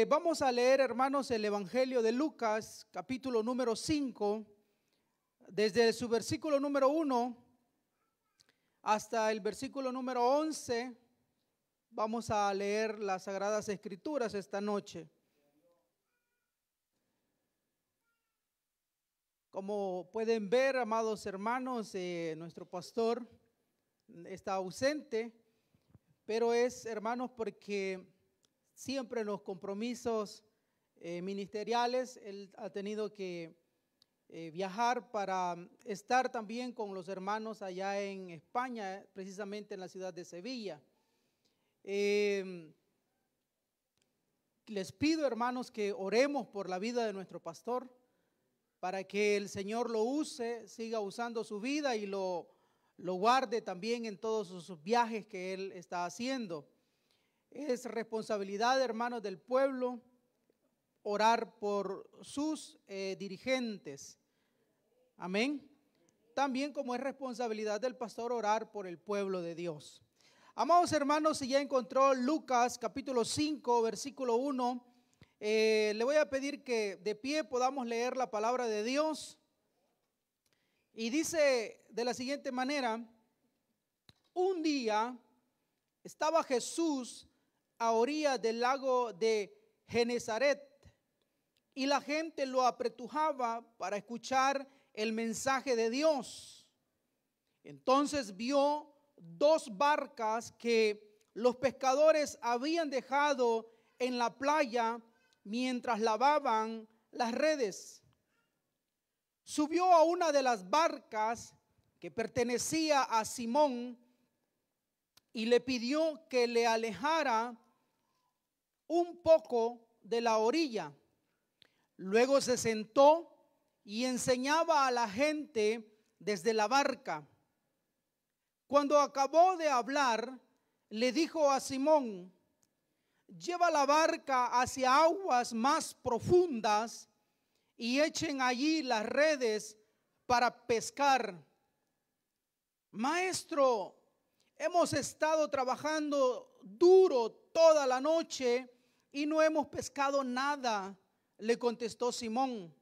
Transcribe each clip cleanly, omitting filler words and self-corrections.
Vamos a leer, hermanos, el Evangelio de Lucas, capítulo número 5, desde su versículo número 1 hasta el versículo número 11. Vamos a leer las Sagradas Escrituras esta noche. Como pueden ver, amados hermanos, nuestro pastor está ausente, pero es, hermanos, porque siempre en los compromisos ministeriales él ha tenido que viajar para estar también con los hermanos allá en España, precisamente en la ciudad de Sevilla. Les pido, hermanos, que oremos por la vida de nuestro pastor, para que el Señor lo use, siga usando su vida y lo guarde también en todos sus viajes que él está haciendo. Es responsabilidad, hermanos, del pueblo orar por sus dirigentes. Amén. También como es responsabilidad del pastor orar por el pueblo de Dios. Amados hermanos, si ya encontró Lucas capítulo 5, versículo 1, le voy a pedir que de pie podamos leer la palabra de Dios. Y dice de la siguiente manera: un día estaba Jesús a orillas del lago de Genezaret, y la gente lo apretujaba para escuchar el mensaje de Dios. Entonces vio dos barcas que los pescadores habían dejado en la playa mientras lavaban las redes. Subió a una de las barcas que pertenecía a Simón y le pidió que le alejara un poco de la orilla. Luego se sentó y enseñaba a la gente desde la barca. Cuando acabó de hablar, le dijo a Simón: lleva la barca hacia aguas más profundas y echen allí las redes para pescar. Maestro, hemos estado trabajando duro toda la noche y no hemos pescado nada, le contestó Simón.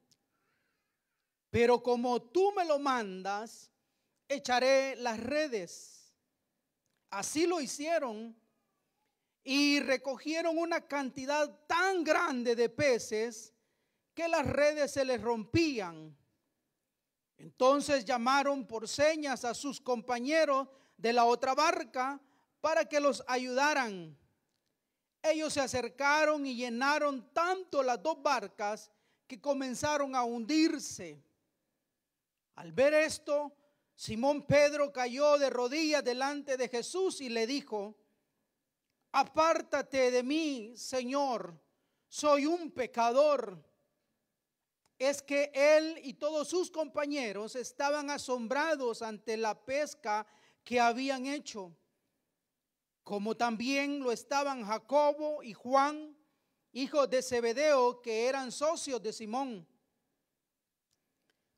Pero como tú me lo mandas, echaré las redes. Así lo hicieron y recogieron una cantidad tan grande de peces que las redes se les rompían. Entonces llamaron por señas a sus compañeros de la otra barca para que los ayudaran. Ellos se acercaron y llenaron tanto las dos barcas que comenzaron a hundirse. Al ver esto, Simón Pedro cayó de rodillas delante de Jesús y le dijo: apártate de mí, Señor, soy un pecador. Es que él y todos sus compañeros estaban asombrados ante la pesca que habían hecho, como también lo estaban Jacobo y Juan, hijos de Zebedeo, que eran socios de Simón.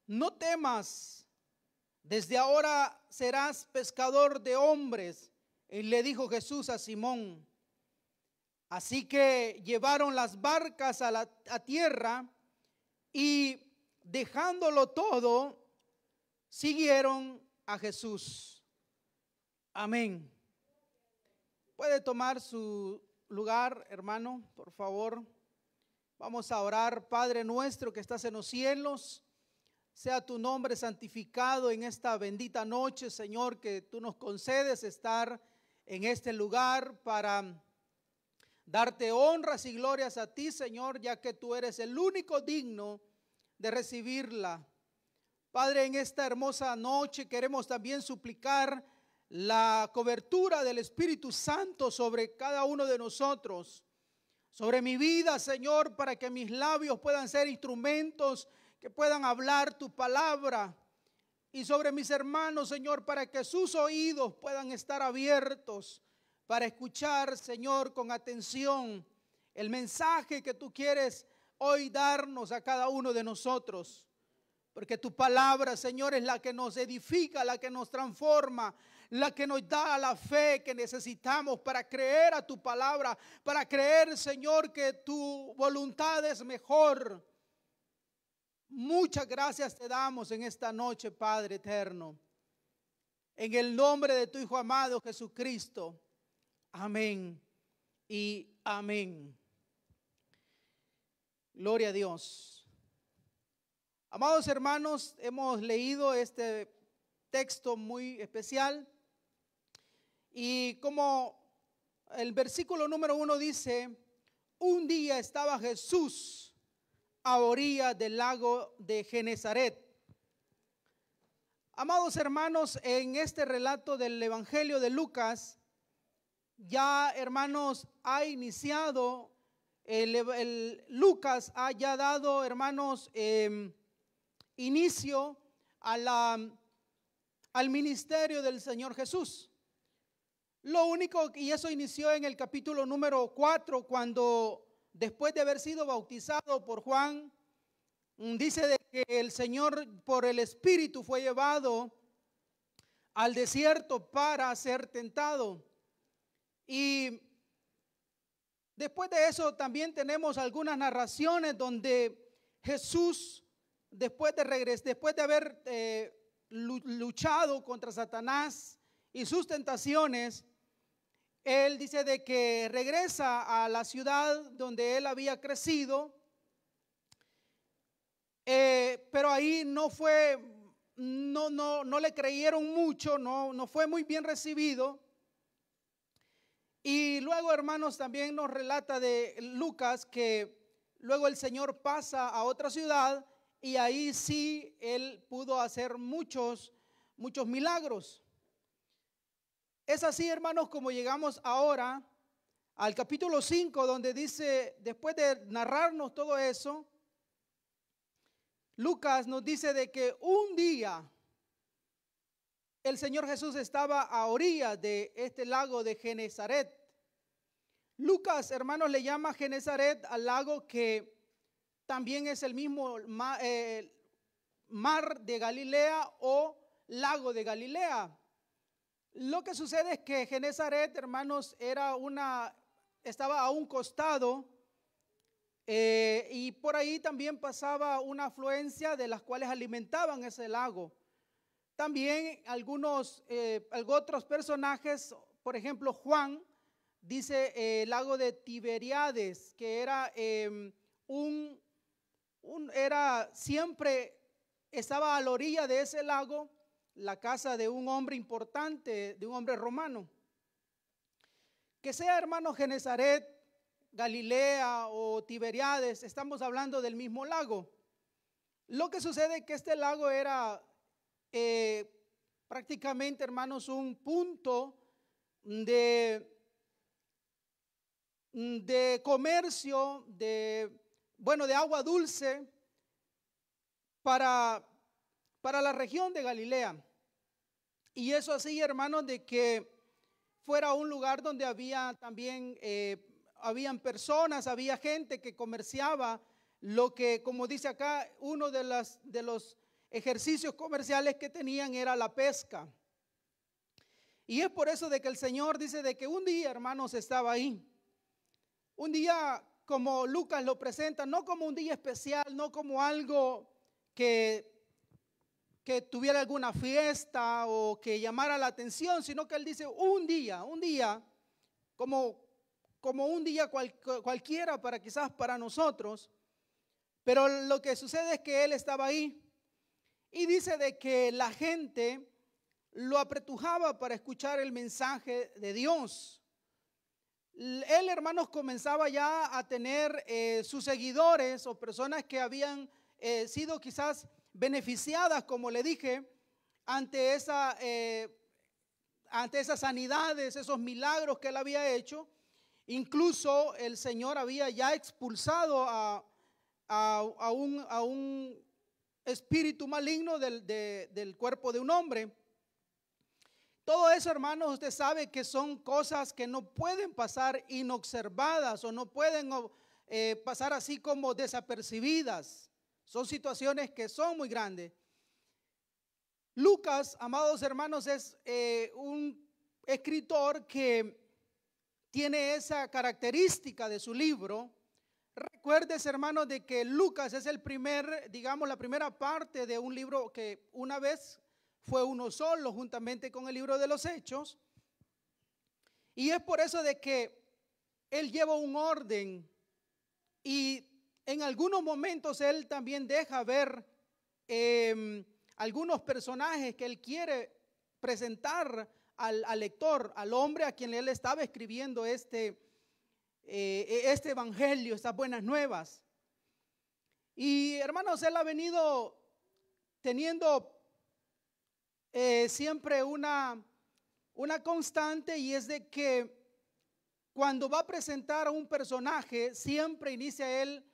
No temas, desde ahora serás pescador de hombres, le dijo Jesús a Simón. Así que llevaron las barcas a tierra y dejándolo todo, siguieron a Jesús. Amén. Puede tomar su lugar, hermano, por favor. Vamos a orar. Padre nuestro que estás en los cielos, sea tu nombre santificado en esta bendita noche, Señor, que tú nos concedes estar en este lugar para darte honras y glorias a ti, Señor, ya que tú eres el único digno de recibirla. Padre, en esta hermosa noche queremos también suplicar la cobertura del Espíritu Santo sobre cada uno de nosotros, sobre mi vida, Señor, para que mis labios puedan ser instrumentos que puedan hablar tu palabra, y sobre mis hermanos, Señor, para que sus oídos puedan estar abiertos para escuchar, Señor, con atención el mensaje que tú quieres hoy darnos a cada uno de nosotros. Porque tu palabra, Señor, es la que nos edifica, la que nos transforma, la que nos da la fe que necesitamos para creer a tu palabra, para creer, Señor, que tu voluntad es mejor. Muchas gracias te damos en esta noche, Padre eterno. En el nombre de tu Hijo amado Jesucristo. Amén y amén. Gloria a Dios. Amados hermanos, hemos leído este texto muy especial. Y como el versículo número 1 dice, un día estaba Jesús a orilla del lago de Genezaret. Amados hermanos, en este relato del Evangelio de Lucas, ya hermanos ha iniciado, Lucas ha ya dado hermanos inicio al ministerio del Señor Jesús. Lo único, y eso inició en el capítulo número 4, cuando después de haber sido bautizado por Juan, dice de que el Señor por el Espíritu fue llevado al desierto para ser tentado. Y después de eso también tenemos algunas narraciones donde Jesús, después de haber luchado contra Satanás y sus tentaciones, él dice de que regresa a la ciudad donde él había crecido, pero ahí no le creyeron mucho, no fue muy bien recibido. Y luego, hermanos, también nos relata de Lucas que luego el Señor pasa a otra ciudad y ahí sí él pudo hacer muchos milagros. Es así, hermanos, como llegamos ahora al capítulo 5, donde dice, después de narrarnos todo eso, Lucas nos dice de que un día el Señor Jesús estaba a orillas de este lago de Genezaret. Lucas, hermanos, le llama Genezaret al lago que también es el mismo mar de Galilea o lago de Galilea. Lo que sucede es que Genezaret, hermanos, estaba a un costado y por ahí también pasaba una afluencia de las cuales alimentaban ese lago. También otros personajes, por ejemplo Juan, dice el lago de Tiberíades, que siempre estaba a la orilla de ese lago la casa de un hombre importante, de un hombre romano. Que sea, hermano, Genezaret, Galilea o Tiberíades, estamos hablando del mismo lago. Lo que sucede es que este lago era prácticamente, hermanos, un punto de comercio, de agua dulce para la región de Galilea. Y eso así, hermanos, de que fuera un lugar donde había también, habían personas, había gente que comerciaba lo que, como dice acá, uno de los ejercicios comerciales que tenían era la pesca. Y es por eso de que el Señor dice de que un día, hermanos, estaba ahí. Un día, como Lucas lo presenta, no como un día especial, no como algo que tuviera alguna fiesta o que llamara la atención, sino que él dice un día, como un día cualquiera quizás para nosotros. Pero lo que sucede es que él estaba ahí y dice de que la gente lo apretujaba para escuchar el mensaje de Dios. Él, hermanos, comenzaba ya a tener sus seguidores o personas que habían sido quizás beneficiadas, como le dije, ante esas sanidades, esos milagros que él había hecho. Incluso el Señor había ya expulsado a un espíritu maligno del cuerpo de un hombre. Todo eso, hermanos, usted sabe que son cosas que no pueden pasar inobservadas o no pueden pasar así como desapercibidas. Son situaciones que son muy grandes. Lucas, amados hermanos, es un escritor que tiene esa característica de su libro. Recuerdes, hermanos, de que Lucas es el primer, digamos, la primera parte de un libro que una vez fue uno solo, juntamente con el libro de los Hechos. Y es por eso de que él lleva un orden y en algunos momentos él también deja ver algunos personajes que él quiere presentar al lector, al hombre a quien él estaba escribiendo este evangelio, estas buenas nuevas. Y hermanos, él ha venido teniendo siempre una constante, y es de que cuando va a presentar a un personaje, siempre inicia él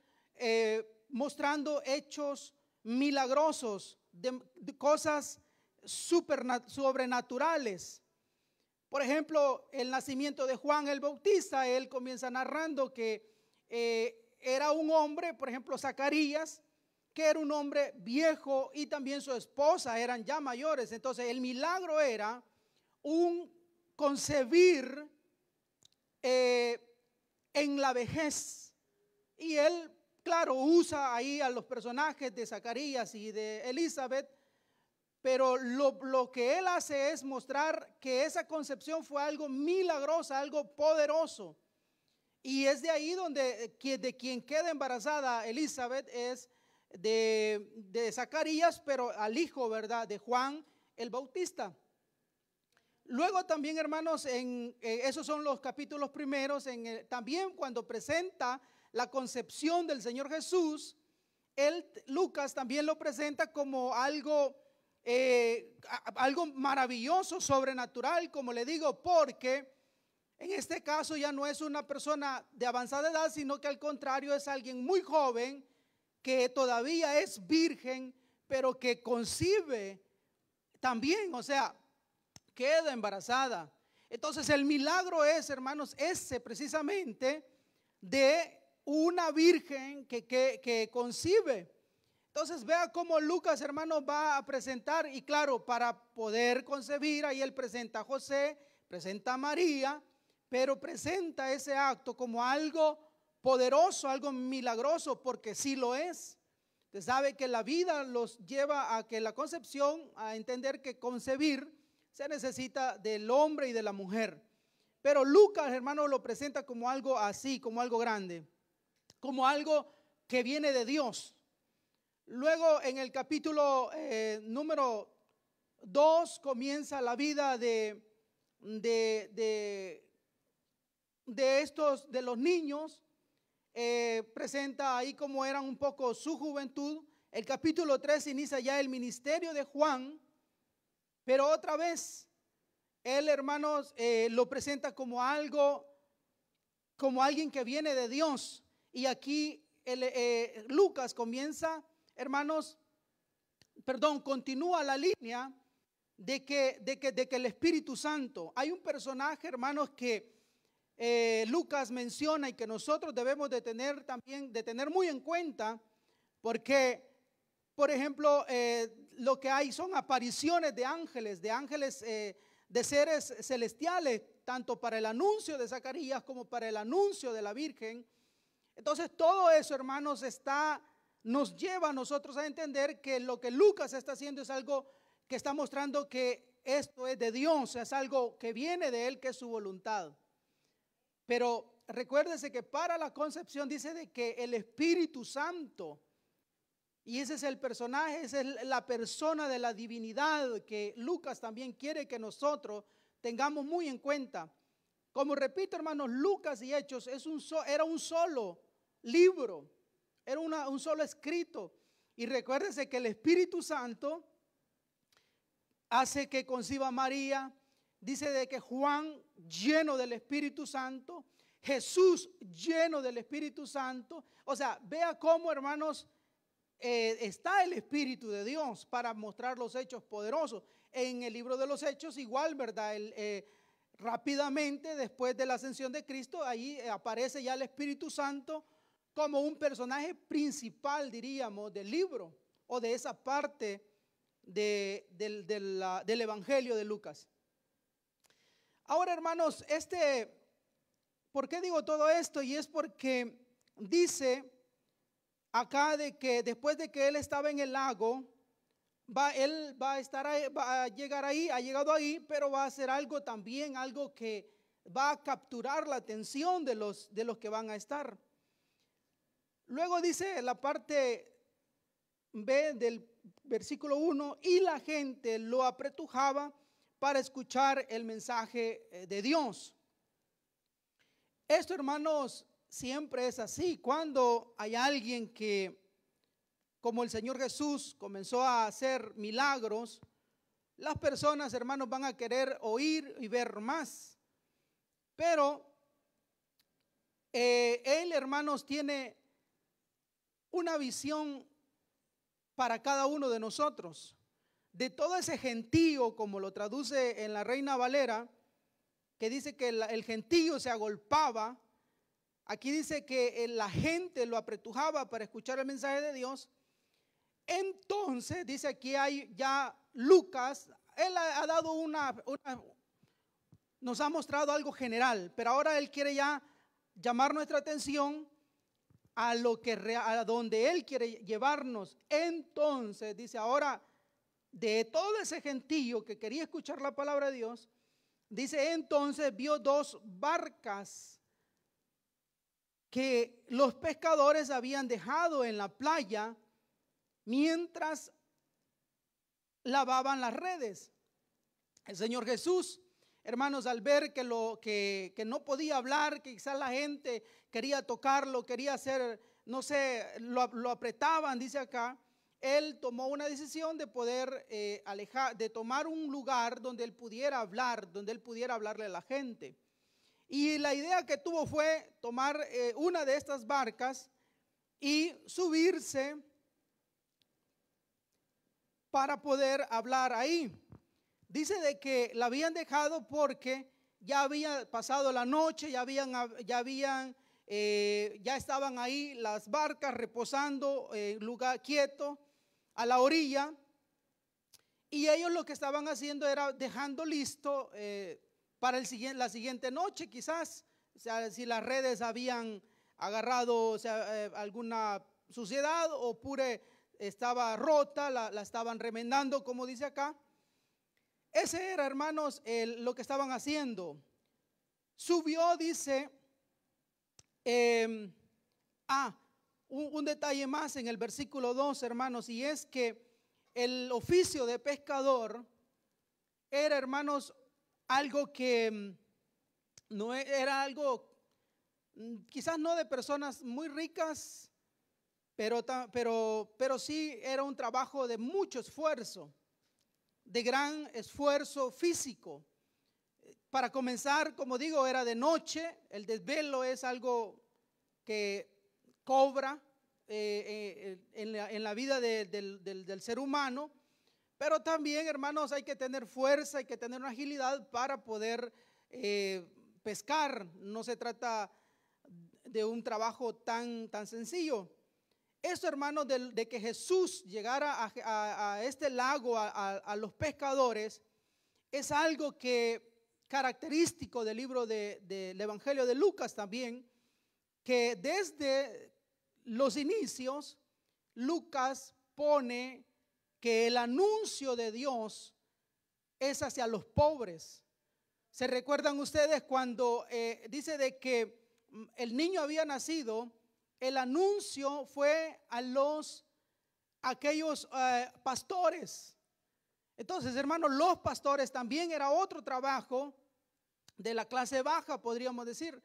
mostrando hechos milagrosos, de cosas sobrenaturales. Por ejemplo, el nacimiento de Juan el Bautista, él comienza narrando que era un hombre, por ejemplo, Zacarías, que era un hombre viejo, y también su esposa eran ya mayores. Entonces el milagro era un concebir en la vejez. Y él, claro, usa ahí a los personajes de Zacarías y de Elizabeth, pero lo que él hace es mostrar que esa concepción fue algo milagroso, algo poderoso. Y es de ahí donde de quien queda embarazada Elizabeth es de Zacarías, pero al hijo, ¿verdad?, de Juan el Bautista. Luego también, hermanos, esos son los capítulos primeros. También cuando presenta la concepción del Señor Jesús, Lucas también lo presenta como algo maravilloso, sobrenatural, como le digo, porque en este caso ya no es una persona de avanzada edad, sino que al contrario es alguien muy joven que todavía es virgen, pero que concibe también, o sea, queda embarazada. Entonces el milagro es, hermanos, ese precisamente de una virgen que concibe. Entonces vea cómo Lucas, hermanos, va a presentar, y claro, para poder concebir, ahí él presenta a José, presenta a María, pero presenta ese acto como algo poderoso, algo milagroso, porque sí lo es. Usted sabe que la vida los lleva a que la concepción, a entender que concebir se necesita del hombre y de la mujer. Pero Lucas, hermanos, lo presenta como algo así, como algo grande, como algo que viene de Dios. Luego en el capítulo número 2 comienza la vida de los niños. Presenta ahí cómo eran un poco su juventud. El capítulo 3 inicia ya el ministerio de Juan, pero otra vez él, hermanos, lo presenta como algo, como alguien que viene de Dios. Y aquí Lucas comienza, hermanos, continúa la línea de que el Espíritu Santo, hay un personaje, hermanos, que Lucas menciona y que nosotros debemos de tener muy en cuenta, porque, por ejemplo, lo que hay son apariciones de ángeles, de seres celestiales, tanto para el anuncio de Zacarías como para el anuncio de la Virgen. Entonces todo eso, hermanos, nos lleva a nosotros a entender que lo que Lucas está haciendo es algo que está mostrando que esto es de Dios, es algo que viene de Él, que es su voluntad. Pero recuérdese que para la concepción dice de que el Espíritu Santo, y ese es el personaje, esa es la persona de la divinidad que Lucas también quiere que nosotros tengamos muy en cuenta. Como repito, hermanos, Lucas y Hechos era un solo libro, era un solo escrito. Y recuérdese que el Espíritu Santo hace que conciba a María. Dice de que Juan lleno del Espíritu Santo, Jesús lleno del Espíritu Santo. O sea, vea cómo, hermanos, está el Espíritu de Dios para mostrar los hechos poderosos. En el libro de los Hechos igual, ¿verdad? Rápidamente después de la ascensión de Cristo, ahí aparece ya el Espíritu Santo como un personaje principal, diríamos, del libro o de esa parte del Evangelio de Lucas. Ahora, hermanos, ¿por qué digo todo esto? Y es porque dice acá de que después de que él estaba en el lago, él va a estar ahí, va a llegar ahí, ha llegado ahí, pero va a hacer algo también, algo que va a capturar la atención de los que van a estar. Luego dice la parte B del versículo 1, y la gente lo apretujaba para escuchar el mensaje de Dios. Esto, hermanos, siempre es así. Cuando hay alguien que, como el Señor Jesús, comenzó a hacer milagros, las personas, hermanos, van a querer oír y ver más. Pero Él, hermanos, tiene una visión para cada uno de nosotros. De todo ese gentío, como lo traduce en la Reina Valera, que dice que el gentío se agolpaba. Aquí dice que la gente lo apretujaba para escuchar el mensaje de Dios. Entonces, dice aquí hay ya Lucas, él ha dado nos ha mostrado algo general, pero ahora él quiere ya llamar nuestra atención a donde él quiere llevarnos. Entonces, dice ahora, de todo ese gentío que quería escuchar la palabra de Dios, dice entonces vio 2 barcas que los pescadores habían dejado en la playa mientras lavaban las redes. El Señor Jesús, hermanos, al ver que no podía hablar, que quizás la gente quería tocarlo, quería hacer, no sé, lo apretaban, dice acá, él tomó una decisión de poder de tomar un lugar donde él pudiera hablar, donde él pudiera hablarle a la gente. Y la idea que tuvo fue tomar una de estas barcas y subirse para poder hablar ahí. Dice de que la habían dejado porque ya había pasado la noche, ya estaban ahí las barcas reposando en lugar quieto a la orilla, y ellos lo que estaban haciendo era dejando listo para la siguiente noche, quizás, o sea, si las redes habían agarrado, o sea, alguna suciedad o estaba rota, la estaban remendando, como dice acá. Ese era, hermanos, lo que estaban haciendo. Subió, dice, un detalle más en el versículo 2, hermanos, y es que el oficio de pescador era, hermanos, algo que no era algo, quizás no de personas muy ricas, pero sí era un trabajo de mucho esfuerzo, de gran esfuerzo físico. Para comenzar, como digo, era de noche. El desvelo es algo que cobra en la vida del ser humano, pero también, hermanos, hay que tener fuerza, hay que tener una agilidad para poder pescar. No se trata de un trabajo tan sencillo. Esto, hermanos, de que Jesús llegara a este lago, a los pescadores, es algo que característico del libro del Evangelio de Lucas también, que desde los inicios Lucas pone que el anuncio de Dios es hacia los pobres. ¿Se recuerdan ustedes cuando dice de que el niño había nacido? El anuncio fue a aquellos pastores. Entonces, hermanos, los pastores también era otro trabajo de la clase baja, podríamos decir.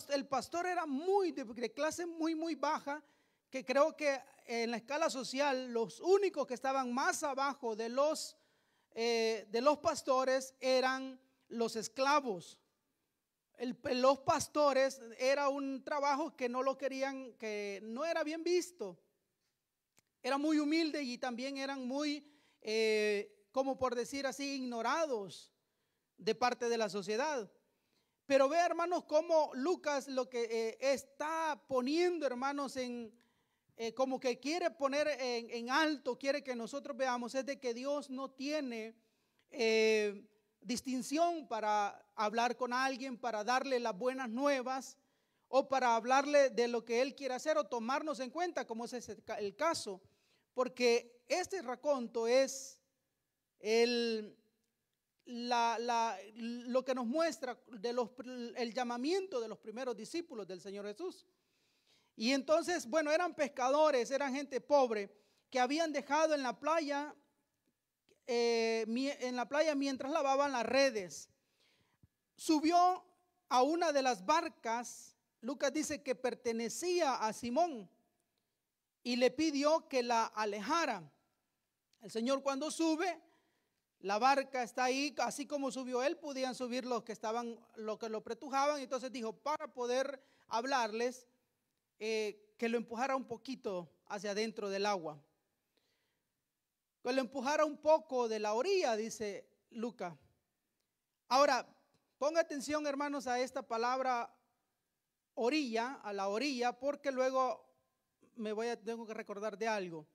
El pastor era de clase muy baja, que creo que en la escala social los únicos que estaban más abajo de los pastores eran los esclavos. Los pastores era un trabajo que no lo querían, que no era bien visto. Era muy humilde y también eran muy, como por decir así, ignorados de parte de la sociedad. Pero ve, hermanos, cómo Lucas lo que está poniendo, hermanos, en como que quiere poner en alto, quiere que nosotros veamos, es de que Dios no tiene distinción para hablar con alguien, para darle las buenas nuevas o para hablarle de lo que Él quiere hacer o tomarnos en cuenta, como es el caso, porque este raconto es lo que nos muestra el llamamiento de los primeros discípulos del Señor Jesús. Y entonces, bueno, eran pescadores, eran gente pobre que habían dejado en la playa mientras lavaban las redes. Subió a una de las barcas, Lucas dice que pertenecía a Simón, y le pidió que la alejara. El Señor, cuando sube, la barca está ahí, así como subió él, podían subir los que lo pretujaban. Entonces dijo, para poder hablarles, que lo empujara un poquito hacia adentro del agua, que lo empujara un poco de la orilla, dice Lucas. Ahora, ponga atención, hermanos, a esta palabra orilla, a la orilla, porque luego tengo que recordar de algo.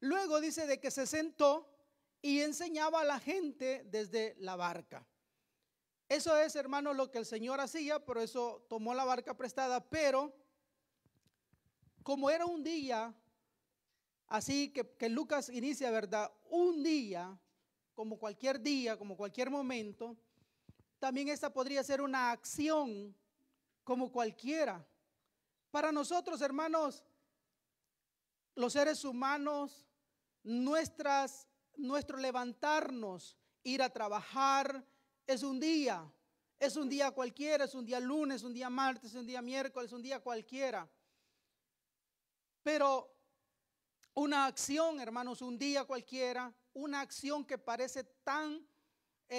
Luego dice de que se sentó y enseñaba a la gente desde la barca. Eso es, hermanos, lo que el Señor hacía, por eso tomó la barca prestada, pero como era un día, así que Lucas inicia, ¿verdad? Un día, como cualquier momento, también esta podría ser una acción como cualquiera. Para nosotros, hermanos, los seres humanos, nuestro levantarnos, ir a trabajar, es un día cualquiera, es un día lunes, un día martes, un día miércoles, un día cualquiera. Pero una acción, hermanos, un día cualquiera, una acción que parece tan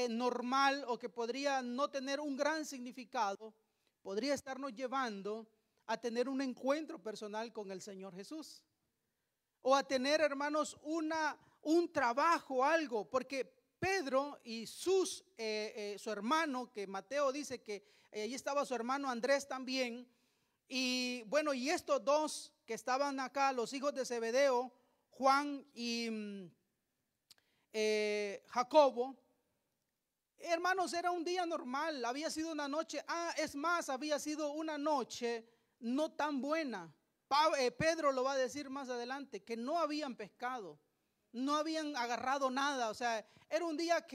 normal o que podría no tener un gran significado, podría estarnos llevando a tener un encuentro personal con el Señor Jesús. O a tener, hermanos, un trabajo, algo, porque Pedro y su hermano, que Mateo dice que allí estaba su hermano Andrés también, y bueno, y estos dos que estaban acá, los hijos de Zebedeo, Juan y Jacobo, hermanos, era un día normal, había sido una noche, es más, había sido una noche no tan buena. Pedro lo va a decir más adelante, que no habían pescado, no habían agarrado nada, o sea, era un día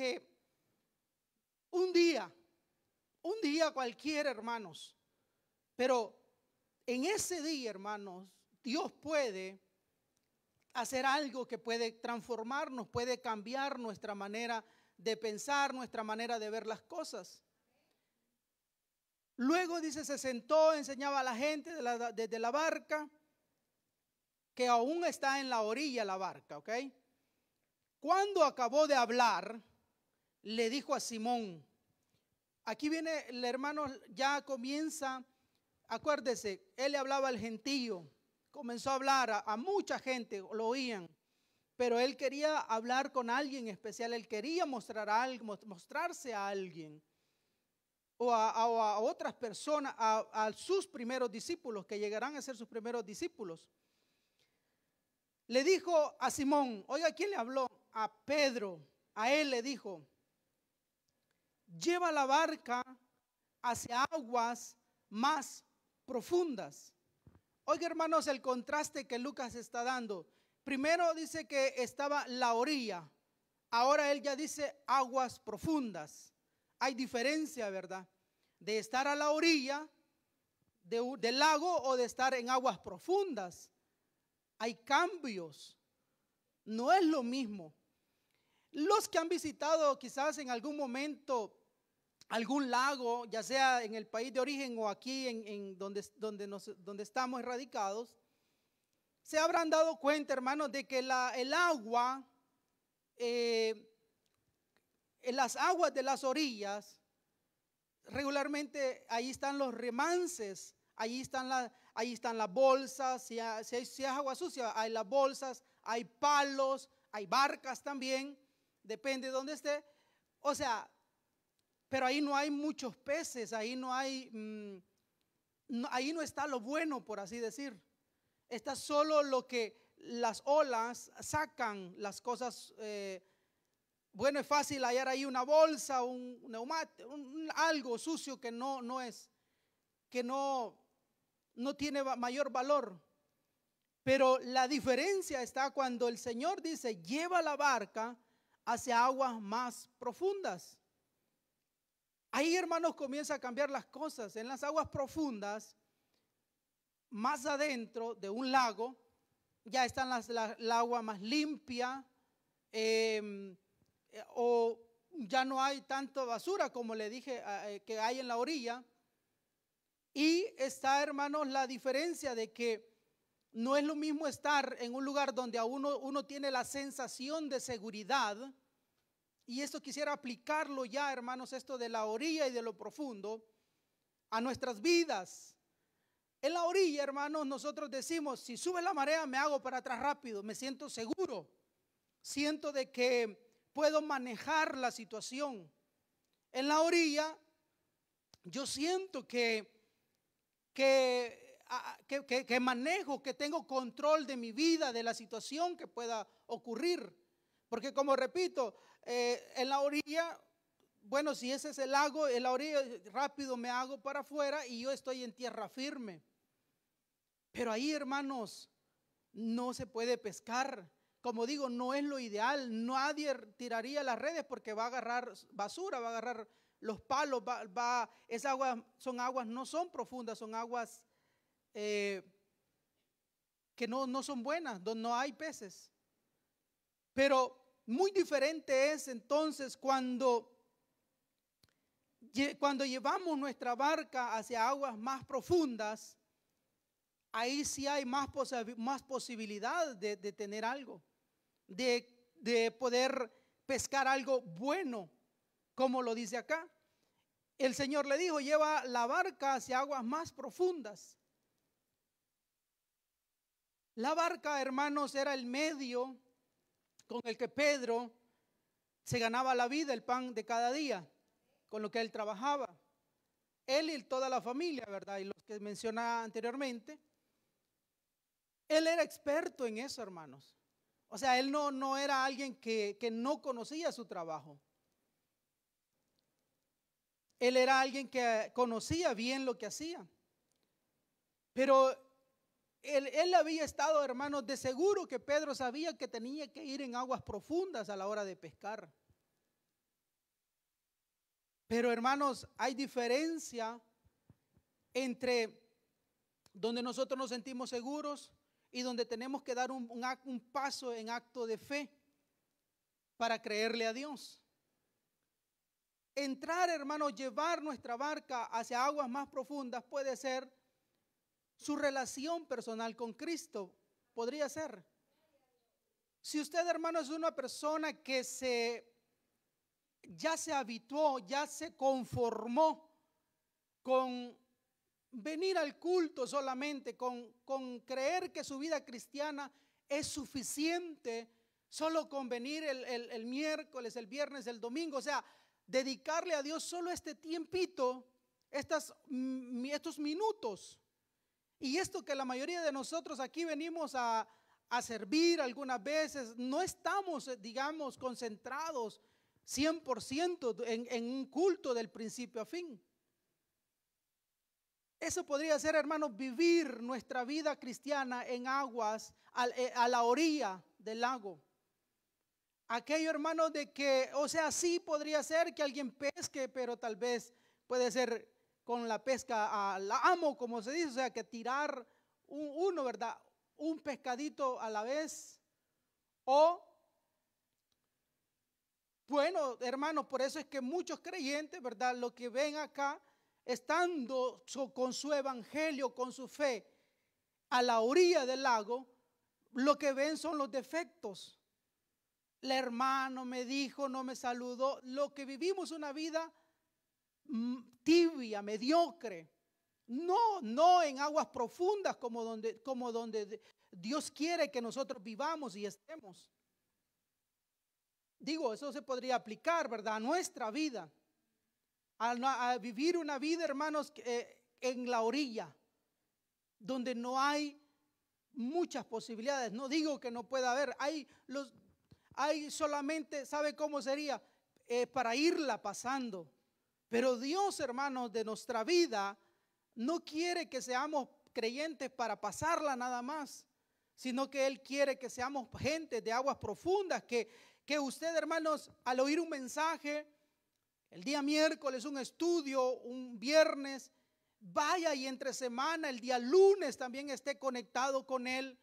un día cualquiera, hermanos, pero en ese día, hermanos, Dios puede hacer algo que puede transformarnos, puede cambiar nuestra manera de pensar, nuestra manera de ver las cosas. Luego dice, se sentó, enseñaba a la gente desde la barca, que aún está en la orilla la barca, ¿ok? Cuando acabó de hablar, le dijo a Simón, aquí viene el hermano, ya comienza, acuérdese, él le hablaba al gentío, comenzó a hablar a mucha gente, lo oían, pero él quería hablar con alguien especial, él quería mostrarse a alguien o a otras personas, a sus primeros discípulos, que llegarán a ser sus primeros discípulos. Le dijo a Simón, oiga, ¿quién le habló? A Pedro. A él le dijo, lleva la barca hacia aguas más profundas. Oiga, hermanos, el contraste que Lucas está dando. Primero dice que estaba la orilla. Ahora él ya dice aguas profundas. Hay diferencia, ¿verdad? De estar a la orilla del lago o de estar en aguas profundas. Hay cambios. No es lo mismo. Los que han visitado quizás en algún momento algún lago, ya sea en el país de origen o aquí en donde estamos radicados, se habrán dado cuenta, hermanos, de que el agua, en las aguas de las orillas, regularmente ahí están los remanses, ahí están las bolsas, si es agua sucia, hay las bolsas, hay palos, hay barcas también, depende de dónde esté, o sea, pero ahí no hay muchos peces, ahí no está lo bueno, por así decir. Está solo lo que las olas sacan, las cosas. Bueno, es fácil hallar ahí una bolsa, un neumático, algo sucio que no es, que no tiene mayor valor. Pero la diferencia está cuando el Señor dice, lleva la barca hacia aguas más profundas. Ahí, hermanos, comienza a cambiar las cosas. En las aguas profundas, más adentro de un lago, ya está la agua más limpia, o ya no hay tanta basura como le dije que hay en la orilla. Y está, hermanos, la diferencia de que no es lo mismo estar en un lugar donde a uno tiene la sensación de seguridad. Y esto quisiera aplicarlo ya, hermanos, esto de la orilla y de lo profundo a nuestras vidas. En la orilla, hermanos, nosotros decimos, si sube la marea me hago para atrás rápido, me siento seguro, siento de que puedo manejar la situación. En la orilla yo siento que manejo, que tengo control de mi vida, de la situación que pueda ocurrir. Porque como repito, en la orilla, bueno, si ese es el lago, en la orilla rápido me hago para afuera y yo estoy en tierra firme. Pero ahí, hermanos, no se puede pescar. Como digo, no es lo ideal. Nadie tiraría las redes porque va a agarrar basura, va a agarrar los palos. Esas aguas son aguas, no son profundas, son aguas que no son buenas, donde no hay peces. Pero muy diferente es entonces cuando llevamos nuestra barca hacia aguas más profundas. Ahí sí hay más posibilidad de tener algo, de poder pescar algo bueno, como lo dice acá. El Señor le dijo, lleva la barca hacia aguas más profundas. La barca, hermanos, era el medio con el que Pedro se ganaba la vida, el pan de cada día, con lo que él trabajaba. Él y toda la familia, ¿verdad? Y los que mencioné anteriormente. Él era experto en eso, hermanos. O sea, él no era alguien que no conocía su trabajo. Él era alguien que conocía bien lo que hacía. Pero él había estado, hermanos, de seguro que Pedro sabía que tenía que ir en aguas profundas a la hora de pescar. Pero, hermanos, hay diferencia entre donde nosotros nos sentimos seguros y donde tenemos que dar un paso en acto de fe para creerle a Dios. Entrar, hermanos, llevar nuestra barca hacia aguas más profundas puede ser su relación personal con Cristo. Podría ser. Si usted, hermano, es una persona que ya se habituó, ya se conformó con venir al culto solamente, con creer que su vida cristiana es suficiente, solo con venir el miércoles, el viernes, el domingo, o sea, dedicarle a Dios solo este tiempito, estos minutos. Y esto que la mayoría de nosotros aquí venimos a servir algunas veces, no estamos, digamos, concentrados 100% en un culto del principio a fin. Eso podría ser, hermanos, vivir nuestra vida cristiana en aguas, a la orilla del lago. Aquello, hermanos, de que, o sea, sí podría ser que alguien pesque, pero tal vez puede ser con la pesca al amo, como se dice, o sea, que tirar uno, ¿verdad? Un pescadito a la vez. O, bueno, hermanos, por eso es que muchos creyentes, ¿verdad? Lo que ven acá, estando con su evangelio, con su fe, a la orilla del lago, lo que ven son los defectos. El hermano me dijo, no me saludó. Lo que vivimos una vida tibia, mediocre. No en aguas profundas como donde Dios quiere que nosotros vivamos y estemos. Digo, eso se podría aplicar, ¿verdad? A nuestra vida. A vivir una vida, hermanos, en la orilla, donde no hay muchas posibilidades. No digo que no pueda haber. Hay solamente, ¿sabe cómo sería? Para irla pasando. Pero Dios, hermanos, de nuestra vida no quiere que seamos creyentes para pasarla nada más, sino que Él quiere que seamos gente de aguas profundas, que usted, hermanos, al oír un mensaje, el día miércoles un estudio, un viernes, vaya y entre semana, el día lunes también esté conectado con Él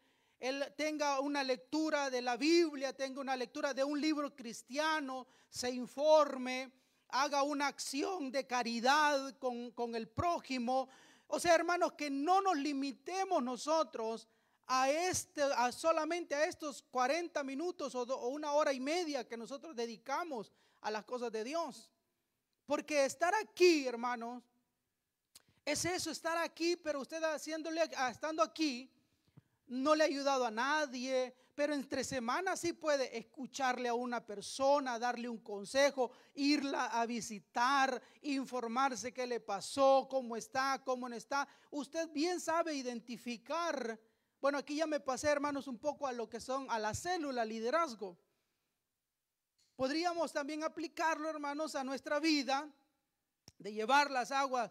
tenga una lectura de la Biblia, tenga una lectura de un libro cristiano, se informe, haga una acción de caridad con el prójimo. O sea, hermanos, que no nos limitemos nosotros a solamente a estos 40 minutos o una hora y media que nosotros dedicamos a las cosas de Dios. Porque estar aquí, hermanos, es eso, estar aquí, pero usted estando aquí, no le ha ayudado a nadie, pero entre semanas sí puede escucharle a una persona, darle un consejo, irla a visitar, informarse qué le pasó, cómo está, cómo no está. Usted bien sabe identificar. Bueno, aquí ya me pasé, hermanos, un poco a lo que son a la célula, liderazgo. Podríamos también aplicarlo, hermanos, a nuestra vida, de llevar las aguas,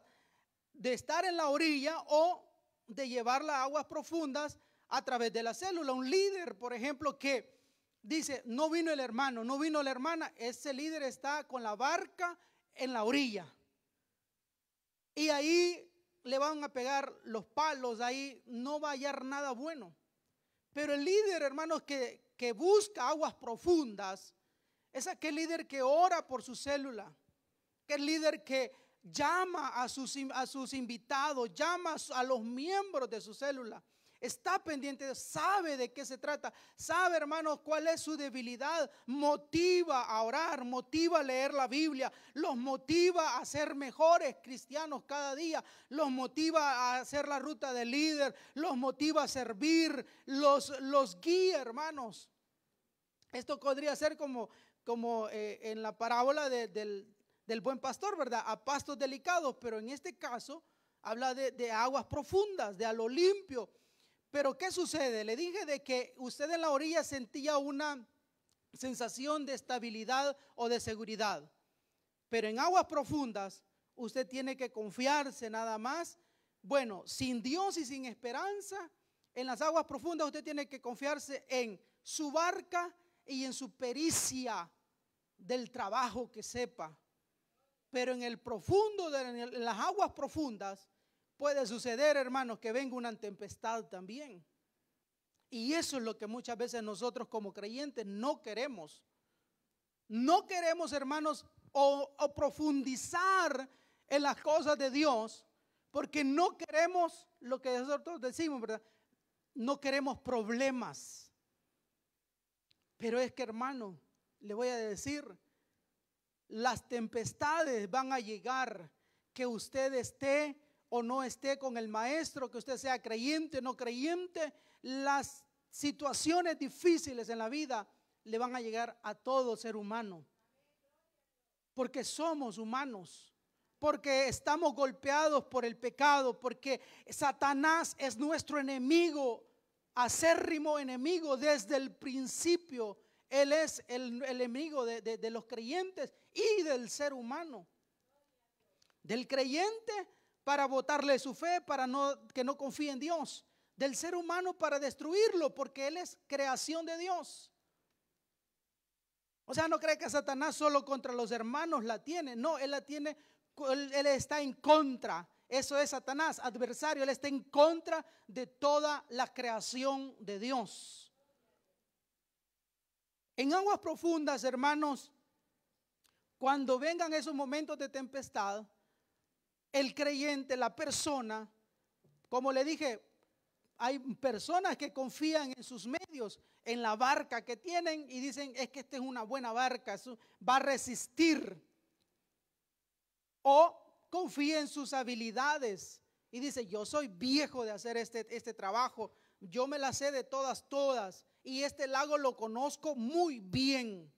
de estar en la orilla o de llevar las aguas profundas a través de la célula. Un líder, por ejemplo, que dice, no vino el hermano, no vino la hermana, ese líder está con la barca en la orilla. Y ahí le van a pegar los palos, ahí no va a hallar nada bueno. Pero el líder, hermanos, que busca aguas profundas, es aquel líder que ora por su célula, que el líder que llama a sus invitados, llama a los miembros de su célula, está pendiente, sabe de qué se trata, sabe, hermanos, cuál es su debilidad, motiva a orar, motiva a leer la Biblia, los motiva a ser mejores cristianos cada día, los motiva a hacer la ruta del líder, los motiva a servir, los guía, hermanos. Esto podría ser como en la parábola del buen pastor, ¿verdad? A pastos delicados, pero en este caso habla de aguas profundas, de a lo limpio. Pero ¿qué sucede? Le dije de que usted en la orilla sentía una sensación de estabilidad o de seguridad. Pero en aguas profundas usted tiene que confiarse nada más. Bueno, sin Dios y sin esperanza, en las aguas profundas usted tiene que confiarse en su barca y en su pericia del trabajo que sepa. Pero en el profundo, en las aguas profundas, puede suceder, hermanos, que venga una tempestad también. Y eso es lo que muchas veces nosotros como creyentes no queremos. No queremos, hermanos, o profundizar en las cosas de Dios, porque no queremos lo que nosotros decimos, ¿verdad? No queremos problemas. Pero es que, hermano, le voy a decir, las tempestades van a llegar, que usted esté o no esté con el maestro, que usted sea creyente o no creyente. Las situaciones difíciles en la vida le van a llegar a todo ser humano, porque somos humanos, porque estamos golpeados por el pecado, porque Satanás es nuestro enemigo, acérrimo enemigo desde el principio. Él es el enemigo de los creyentes y del ser humano. Del creyente para botarle su fe, para que no confíe en Dios. Del ser humano para destruirlo, porque él es creación de Dios. O sea, no cree que Satanás solo contra los hermanos la tiene. No, él la tiene, él está en contra. Eso es Satanás, adversario. Él está en contra de toda la creación de Dios. En aguas profundas, hermanos, cuando vengan esos momentos de tempestad, el creyente, la persona, como le dije, hay personas que confían en sus medios, en la barca que tienen y dicen, es que esta es una buena barca, va a resistir. O confía en sus habilidades y dice, yo soy viejo de hacer este trabajo, yo me la sé de todas, y este lago lo conozco muy bien.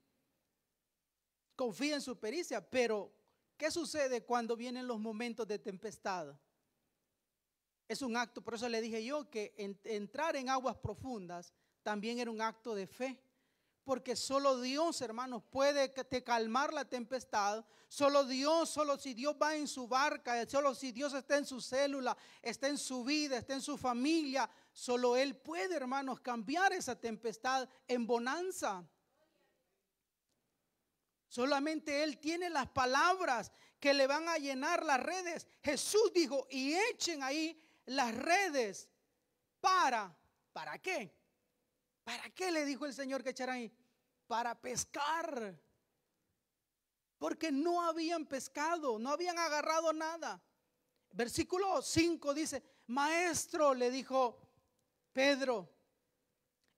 Confía en su pericia, pero ¿qué sucede cuando vienen los momentos de tempestad? Es un acto, por eso le dije yo que entrar en aguas profundas también era un acto de fe. Porque solo Dios, hermanos, puede te calmar la tempestad. Solo Dios, solo si Dios va en su barca, solo si Dios está en su célula, está en su vida, está en su familia, solo Él puede, hermanos, cambiar esa tempestad en bonanza. Solamente Él tiene las palabras que le van a llenar las redes. Jesús dijo, y echen ahí las redes. ¿Para qué? ¿Para qué le dijo el Señor que echaran ahí? Para pescar. Porque no habían pescado, no habían agarrado nada. Versículo 5 dice, maestro, le dijo Pedro,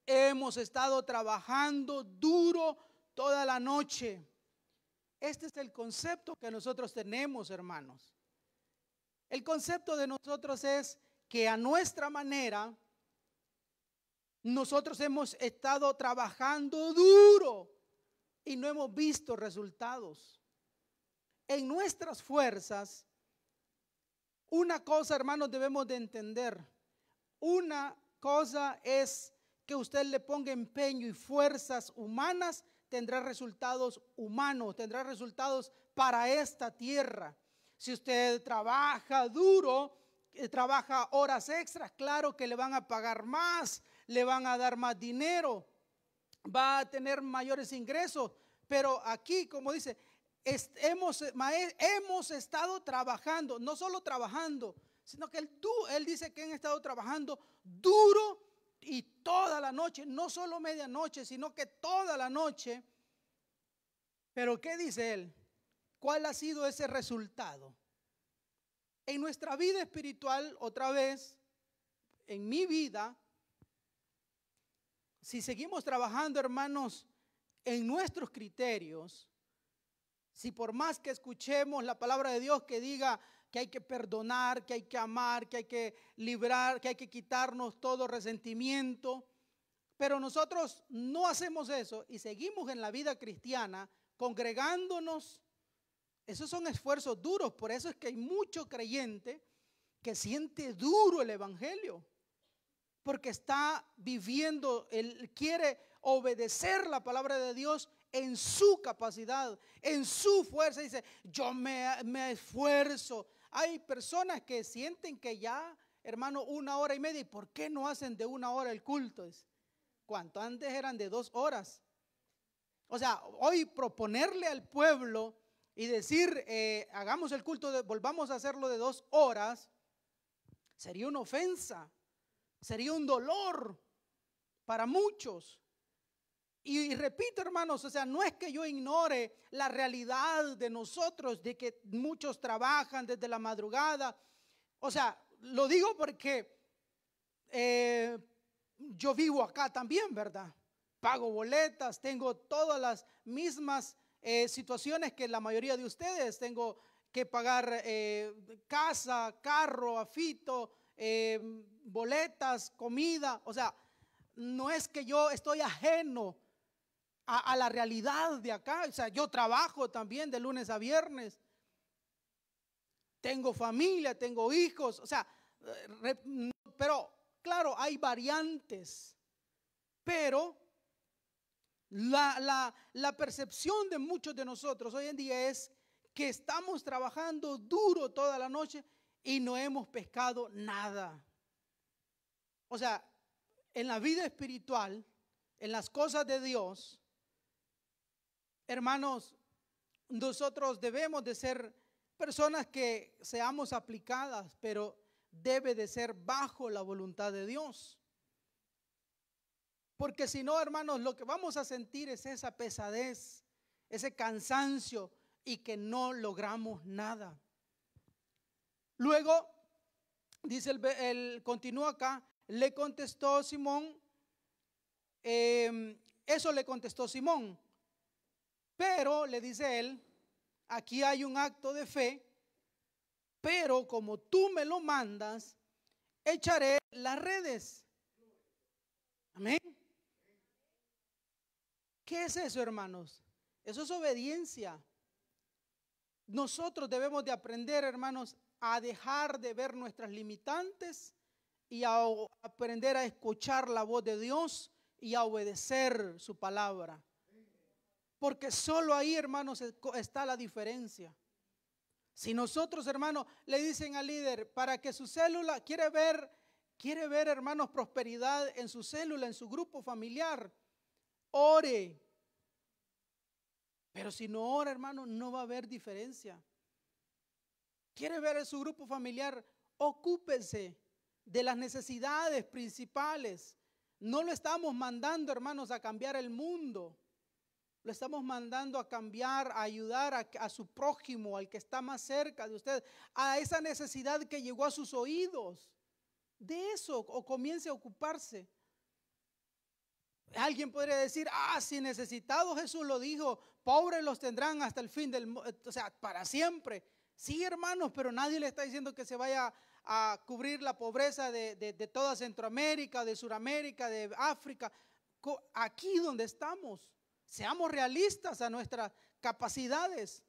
hemos estado trabajando duro toda la noche. Este es el concepto que nosotros tenemos, hermanos. El concepto de nosotros es que a nuestra manera nosotros hemos estado trabajando duro y no hemos visto resultados. En nuestras fuerzas, una cosa, hermanos, debemos de entender. Una cosa es que usted le ponga empeño y fuerzas humanas, tendrá resultados humanos, tendrá resultados para esta tierra. Si usted trabaja duro, trabaja horas extras, claro que le van a pagar más, le van a dar más dinero, va a tener mayores ingresos. Pero aquí, como dice, hemos estado trabajando, no solo trabajando, sino que él dice que han estado trabajando duro y toda la noche, no solo medianoche, sino que toda la noche. Pero ¿qué dice él? ¿Cuál ha sido ese resultado? En nuestra vida espiritual, otra vez, en mi vida, si seguimos trabajando, hermanos, en nuestros criterios, si por más que escuchemos la palabra de Dios que diga que hay que perdonar, que hay que amar, que hay que librar, que hay que quitarnos todo resentimiento, pero nosotros no hacemos eso y seguimos en la vida cristiana congregándonos, esos son esfuerzos duros. Por eso es que hay mucho creyente que siente duro el evangelio, porque está viviendo, él quiere obedecer la palabra de Dios en su capacidad, en su fuerza. Dice, yo me esfuerzo. Hay personas que sienten que ya, hermano, 1 hora y media, ¿y por qué no hacen de 1 hora el culto? ¿Cuánto? Antes eran de 2 horas. O sea, hoy proponerle al pueblo y decir, hagamos el culto, volvamos a hacerlo de 2 horas, sería una ofensa, sería un dolor para muchos. Y repito, hermanos, o sea, no es que yo ignore la realidad de nosotros, de que muchos trabajan desde la madrugada. O sea, lo digo porque yo vivo acá también, ¿verdad? Pago boletas, tengo todas las mismas situaciones que la mayoría de ustedes. Tengo que pagar casa, carro, afito, boletas, comida. O sea, no es que yo estoy ajeno a la realidad de acá. O sea, yo trabajo también de lunes a viernes. Tengo familia, tengo hijos. O sea, pero claro, hay variantes. Pero la percepción de muchos de nosotros hoy en día es que estamos trabajando duro toda la noche y no hemos pescado nada. O sea, en la vida espiritual, en las cosas de Dios, hermanos, nosotros debemos de ser personas que seamos aplicadas, pero debe de ser bajo la voluntad de Dios. Porque si no, hermanos, lo que vamos a sentir es esa pesadez, ese cansancio y que no logramos nada. Luego, dice continúa acá, le contestó Simón, eso le contestó Simón, pero le dice él, aquí hay un acto de fe, pero como tú me lo mandas, echaré las redes. Amén. ¿Qué es eso, hermanos? Eso es obediencia. Nosotros debemos de aprender, hermanos, a dejar de ver nuestras limitantes y a aprender a escuchar la voz de Dios y a obedecer su palabra. Porque solo ahí, hermanos, está la diferencia. Si nosotros, hermanos, le dicen al líder para que su célula quiere ver, hermanos, prosperidad en su célula, en su grupo familiar, ore. Pero si no ora, hermano, no va a haber diferencia. Quiere ver en su grupo familiar, ocúpese de las necesidades principales. No lo estamos mandando, hermanos, a cambiar el mundo. Lo estamos mandando a cambiar, a ayudar a su prójimo, al que está más cerca de usted, a esa necesidad que llegó a sus oídos. De eso, o comience a ocuparse. Alguien podría decir, si necesitado Jesús lo dijo, pobres los tendrán hasta el fin del mundo, o sea, para siempre. Sí, hermanos, pero nadie le está diciendo que se vaya a cubrir la pobreza de toda Centroamérica, de Suramérica, de África. Aquí donde estamos, seamos realistas a nuestras capacidades.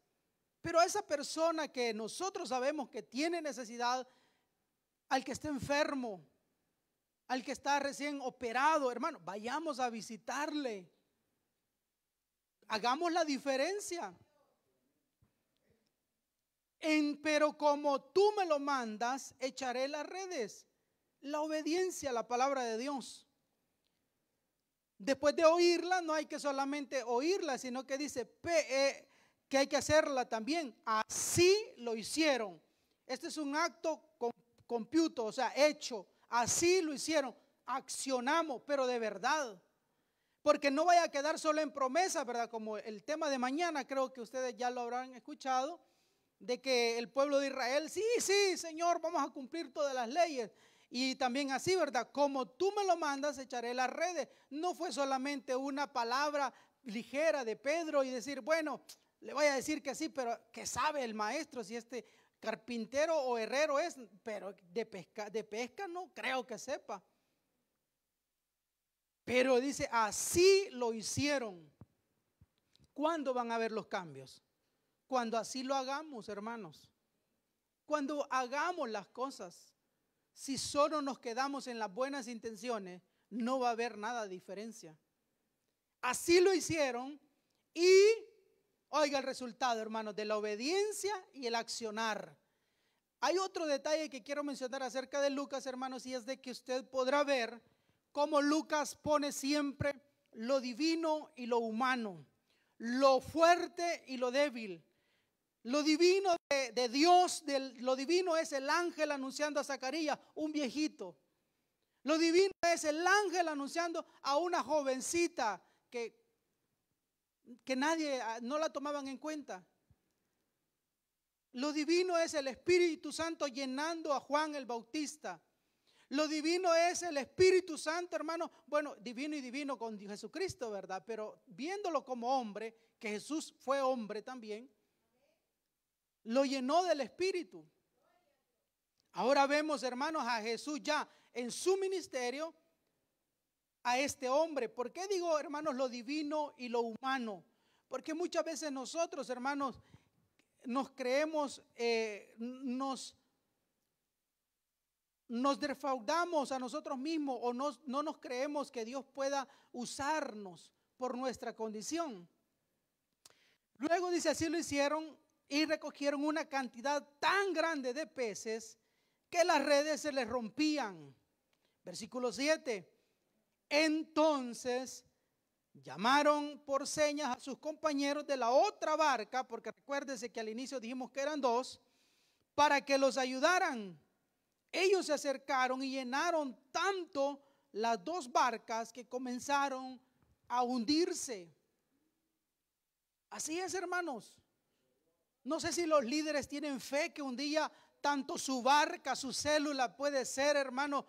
Pero a esa persona que nosotros sabemos que tiene necesidad, al que está enfermo, al que está recién operado, hermano, vayamos a visitarle. Hagamos la diferencia. Pero como tú me lo mandas, echaré las redes. La obediencia a la palabra de Dios. Después de oírla, no hay que solamente oírla, sino que dice que hay que hacerla también. Así lo hicieron. Este es un acto computo, o sea, hecho. Así lo hicieron. Accionamos, pero de verdad. Porque no vaya a quedar solo en promesa, ¿verdad? Como el tema de mañana, creo que ustedes ya lo habrán escuchado, de que el pueblo de Israel, sí, Señor, vamos a cumplir todas las leyes. Y también así, ¿verdad? Como tú me lo mandas, echaré las redes. No fue solamente una palabra ligera de Pedro y decir, bueno, le voy a decir que sí, pero que sabe el maestro si este carpintero o herrero es, pero de pesca no creo que sepa. Pero dice, así lo hicieron. ¿Cuándo van a ver los cambios? Cuando así lo hagamos, hermanos. Cuando hagamos las cosas. Si solo nos quedamos en las buenas intenciones, no va a haber nada de diferencia. Así lo hicieron y oiga el resultado, hermanos, de la obediencia y el accionar. Hay otro detalle que quiero mencionar acerca de Lucas, hermanos, y es de que usted podrá ver cómo Lucas pone siempre lo divino y lo humano, lo fuerte y lo débil. Lo divino de Dios, lo divino es el ángel anunciando a Zacarías, un viejito. Lo divino es el ángel anunciando a una jovencita que nadie, no la tomaban en cuenta. Lo divino es el Espíritu Santo llenando a Juan el Bautista. Lo divino es el Espíritu Santo, hermano, bueno, divino y divino con Jesucristo, ¿verdad? Pero viéndolo como hombre, que Jesús fue hombre también, lo llenó del Espíritu. Ahora vemos, hermanos, a Jesús ya en su ministerio, a este hombre. ¿Por qué digo, hermanos, lo divino y lo humano? Porque muchas veces nosotros, hermanos, nos creemos, nos defraudamos a nosotros mismos o no nos creemos que Dios pueda usarnos por nuestra condición. Luego dice, así lo hicieron y recogieron una cantidad tan grande de peces que las redes se les rompían. Versículo 7. Entonces llamaron por señas a sus compañeros de la otra barca, porque recuérdese que al inicio dijimos que eran dos, para que los ayudaran. Ellos se acercaron y llenaron tanto las dos barcas que comenzaron a hundirse. Así es, hermanos. No sé si los líderes tienen fe que un día tanto su barca, su célula puede ser, hermano,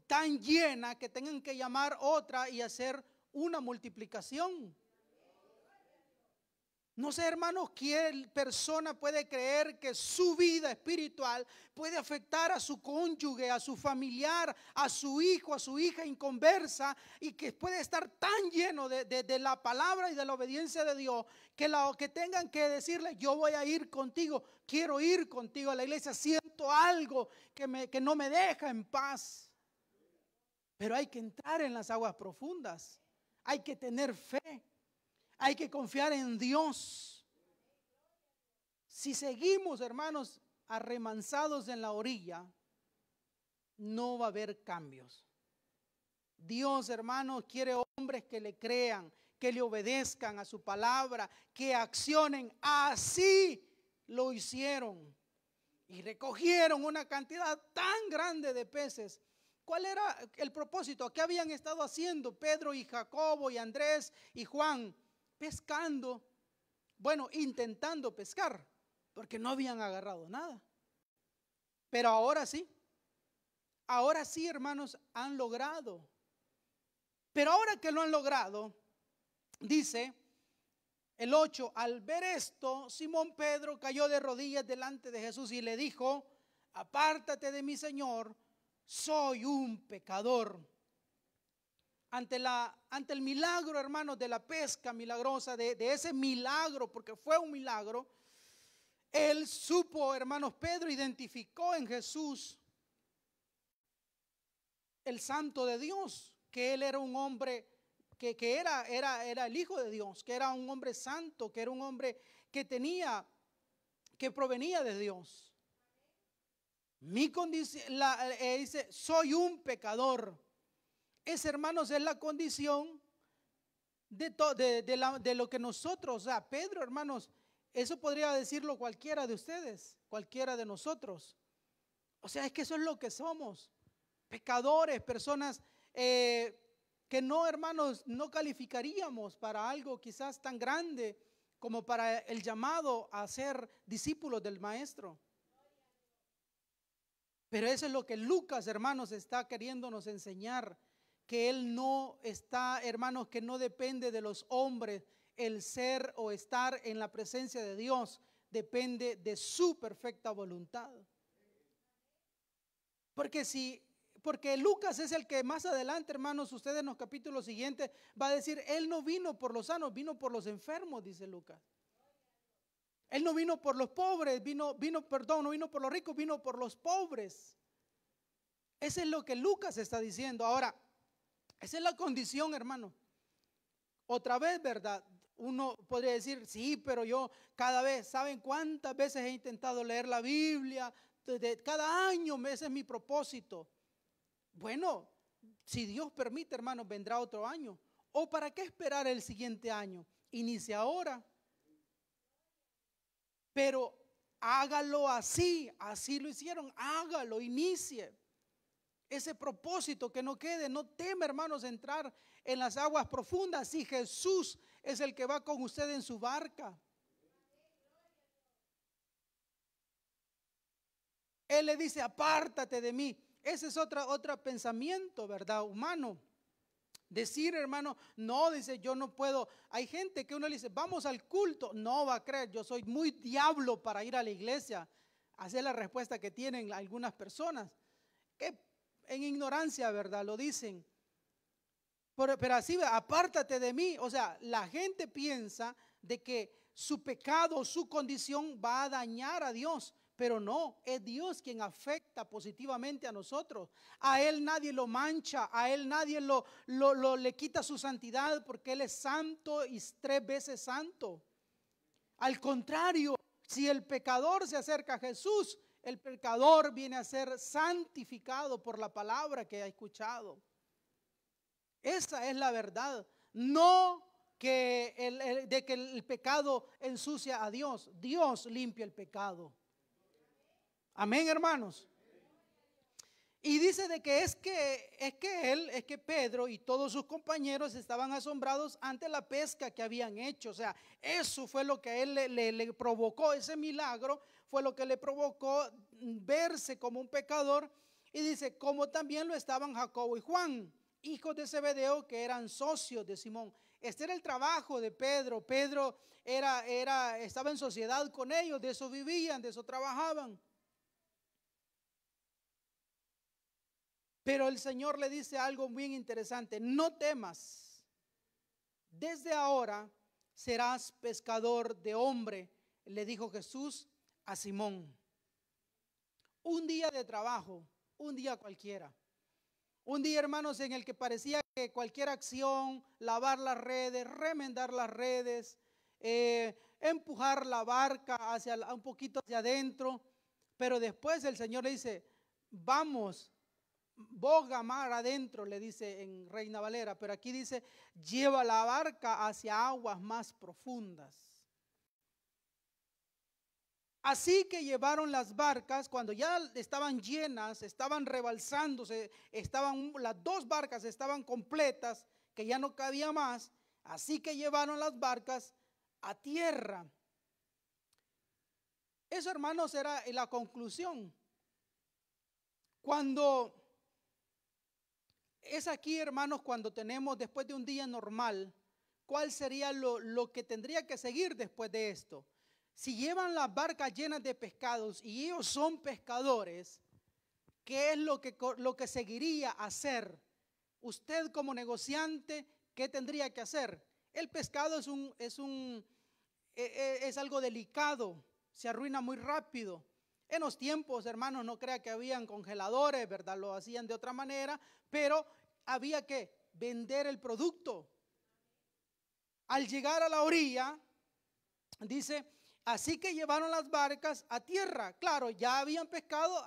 tan llena que tengan que llamar otra y hacer una multiplicación. No sé, hermanos, qué persona puede creer que su vida espiritual puede afectar a su cónyuge, a su familiar, a su hijo, a su hija inconversa, y que puede estar tan lleno de la palabra y de la obediencia de Dios que tengan que decirle: yo voy a ir contigo, quiero ir contigo a la iglesia, siento algo que no me deja en paz. Pero hay que entrar en las aguas profundas, hay que tener fe. Hay que confiar en Dios. Si seguimos, hermanos, arremansados en la orilla, no va a haber cambios. Dios, hermanos, quiere hombres que le crean, que le obedezcan a su palabra, que accionen. Así lo hicieron. Y recogieron una cantidad tan grande de peces. ¿Cuál era el propósito? ¿Qué habían estado haciendo Pedro y Jacobo y Andrés y Juan? Pescando, bueno, intentando pescar, porque no habían agarrado nada. Pero ahora sí, hermanos, han logrado. Pero ahora que lo han logrado, dice el 8, al ver esto, Simón Pedro cayó de rodillas delante de Jesús y le dijo: apártate de mí, Señor, soy un pecador. Ante el milagro, hermanos, de la pesca milagrosa, de ese milagro, porque fue un milagro, él supo, hermanos, Pedro identificó en Jesús el Santo de Dios, que él era un hombre que era el Hijo de Dios, que era un hombre santo, que era un hombre que provenía de Dios. Mi condición, dice: soy un pecador. Esa, hermanos, es la condición de lo que nosotros, o sea, Pedro, hermanos, eso podría decirlo cualquiera de ustedes, cualquiera de nosotros. O sea, es que eso es lo que somos, pecadores, personas que no, hermanos, no calificaríamos para algo quizás tan grande como para el llamado a ser discípulos del Maestro. Pero eso es lo que Lucas, hermanos, está queriéndonos enseñar, que él no está, hermanos, que no depende de los hombres el ser o estar en la presencia de Dios, depende de su perfecta voluntad. Porque Lucas es el que más adelante, hermanos, ustedes en los capítulos siguientes va a decir: él no vino por los sanos, vino por los enfermos, dice Lucas. Él no vino por los pobres, no vino por los ricos, vino por los pobres. Eso es lo que Lucas está diciendo. Ahora, esa es la condición, hermano. Otra vez, ¿verdad? Uno podría decir: sí, pero yo cada vez, ¿saben cuántas veces he intentado leer la Biblia? Cada año, ese es mi propósito. Bueno, si Dios permite, hermanos, vendrá otro año. ¿O para qué esperar el siguiente año? Inicia ahora. Pero hágalo así lo hicieron, hágalo, inicie. Ese propósito, que no quede, no teme, hermanos, entrar en las aguas profundas si Jesús es el que va con usted en su barca. Él le dice: apártate de mí. Ese es otro pensamiento, ¿verdad? Humano. Decir, hermano, no, dice: yo no puedo. Hay gente que uno le dice: vamos al culto. No va a creer, yo soy muy diablo para ir a la iglesia. Así es la respuesta que tienen algunas personas, que en ignorancia, ¿verdad?, lo dicen. Pero así: apártate de mí. O sea, la gente piensa de que su pecado, su condición va a dañar a Dios. Pero no, es Dios quien afecta positivamente a nosotros. A Él nadie lo mancha, a Él nadie le quita su santidad, porque Él es santo y 3 veces santo. Al contrario, si el pecador se acerca a Jesús, el pecador viene a ser santificado por la palabra que ha escuchado. Esa es la verdad. No que el pecado ensucia a Dios. Dios limpia el pecado. Amén, hermanos. Y dice de que es que Pedro y todos sus compañeros estaban asombrados ante la pesca que habían hecho. O sea, eso fue lo que a él le provocó, ese milagro fue lo que le provocó verse como un pecador. Y dice: como también lo estaban Jacobo y Juan, hijos de Zebedeo, que eran socios de Simón. Este era el trabajo de Pedro. Pedro estaba en sociedad con ellos, de eso vivían, de eso trabajaban. Pero el Señor le dice algo bien interesante: no temas, desde ahora serás pescador de hombre, le dijo Jesús a Simón. Un día de trabajo, un día cualquiera. Un día, hermanos, en el que parecía que cualquier acción, lavar las redes, remendar las redes, empujar la barca un poquito hacia adentro, pero después el Señor le dice: vamos, boga mar adentro, le dice en Reina Valera, pero aquí dice: lleva la barca hacia aguas más profundas. Así que llevaron las barcas, cuando ya estaban llenas, estaban rebalsándose, las dos barcas estaban completas, que ya no cabía más. Así que llevaron las barcas a tierra. Eso, hermanos, era la conclusión. Es aquí, hermanos, cuando tenemos, después de un día normal, ¿cuál sería lo que tendría que seguir después de esto? Si llevan las barcas llenas de pescados y ellos son pescadores, ¿qué es lo que seguiría hacer? Usted como negociante, ¿qué tendría que hacer? El pescado es algo delicado, se arruina muy rápido. En los tiempos, hermanos, no crea que habían congeladores, ¿verdad? Lo hacían de otra manera, pero había que vender el producto. Al llegar a la orilla, dice: así que llevaron las barcas a tierra. Claro, ya habían pescado,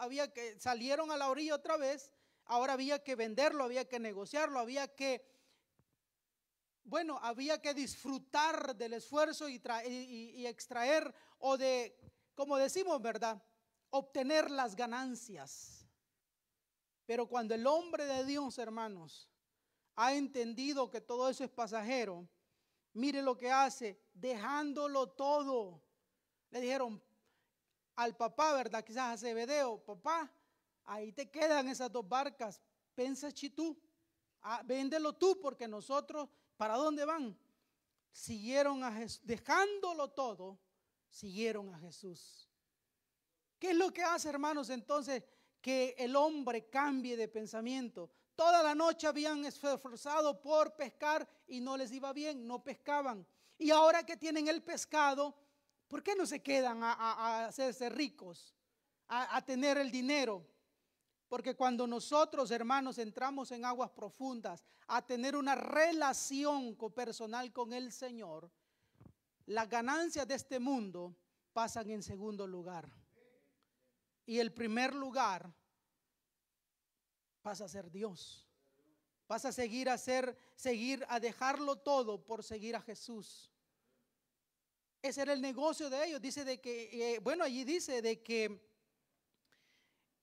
salieron a la orilla otra vez. Ahora había que venderlo, había que negociarlo, había que disfrutar del esfuerzo y extraer, o de, como decimos, ¿verdad?, obtener las ganancias. Pero cuando el hombre de Dios, hermanos, ha entendido que todo eso es pasajero, mire lo que hace: dejándolo todo. Le dijeron al papá, ¿verdad?, quizás a Zebedeo: papá, ahí te quedan esas dos barcas, pensa tú, véndelo tú, porque nosotros, ¿para dónde van? Siguieron a Jesús, dejándolo todo, siguieron a Jesús. ¿Qué es lo que hace, hermanos, entonces que el hombre cambie de pensamiento? Toda la noche habían esforzado por pescar y no les iba bien, no pescaban. Y ahora que tienen el pescado, ¿por qué no se quedan a hacerse ricos, a tener el dinero? Porque cuando nosotros, hermanos, entramos en aguas profundas a tener una relación personal con el Señor, las ganancias de este mundo pasan en segundo lugar. Y el primer lugar pasa a ser Dios. Pasa a seguir a dejarlo todo por seguir a Jesús. Ese era el negocio de ellos. Dice de que, allí dice de que